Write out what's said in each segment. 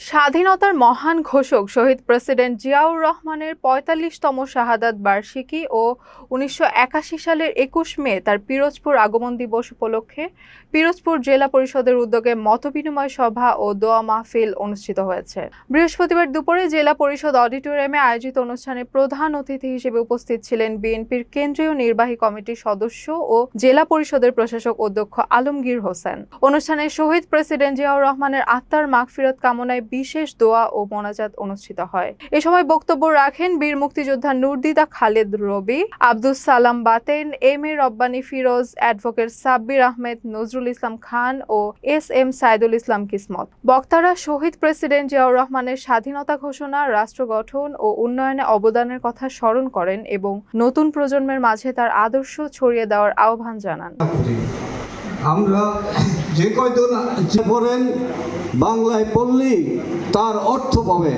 স্বাধীনতার মহান ঘোষক শহীদ প্রেসিডেন্ট জিয়াউর রহমানের ৪৫তম শাহাদাত বার্ষিকী ও ১৯৮১ সালের ২১ মে তার পিরোজপুর আগমন দিবস উপলক্ষে পিরোজপুর জেলা পরিষদের উদ্যোগে মতবিনিময় সভা ও দোয়া মাহফিল অনুষ্ঠিত হয়েছে। বৃহস্পতিবার দুপুরে জেলা পরিষদ অডিটোরিয়ামে আয়োজিত অনুষ্ঠানে প্রধান অতিথি হিসেবে উপস্থিত ছিলেন বিএনপির কেন্দ্রীয় নির্বাহী কমিটির সদস্য ও জেলা পরিষদের প্রশাসক অধ্যক্ষ আলমগীর হোসেন। অনুষ্ঠানে শহীদ প্রেসিডেন্ট জিয়াউর রহমানের আত্মার মাগফিরাত কামনায় বিশেষ দোয়া ও মোনাজাত অনুষ্ঠিত হয়। এ সময় বক্তব্য রাখেন বীর মুক্তিযোদ্ধা নুরদিদা খালেদ রবি, Abdus Salam Baten, M A Rabbani Firoz, advocate Sabbir Ahmed, Nazrul Islam Khan O S M Saidul Islam কিসমত। বক্তারা শহীদ প্রেসিডেন্ট জিয়াউর রহমানের স্বাধীনতা ঘোষণা, রাষ্ট্র গঠন ও উন্নয়নে অবদানের কথা স্মরণ করেন এবং নতুন প্রজন্মের মাঝে তার আদর্শ ছড়িয়ে দেওয়ার আহ্বান জানান। আমরা যে কয়জন পড়েন বাংলায় পড়লেই তার অর্থ পাবে,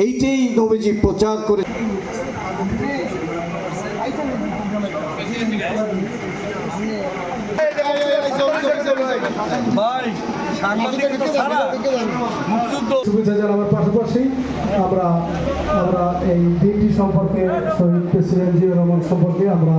এইটাই নবীজি প্রচার করে। শুভেচ্ছা জানাবার পাশাপাশি আমরা এই দিনটি সম্পর্কে শহীদ প্রেসিডেন্ট জিয়াউর রহমান সম্পর্কে আমরা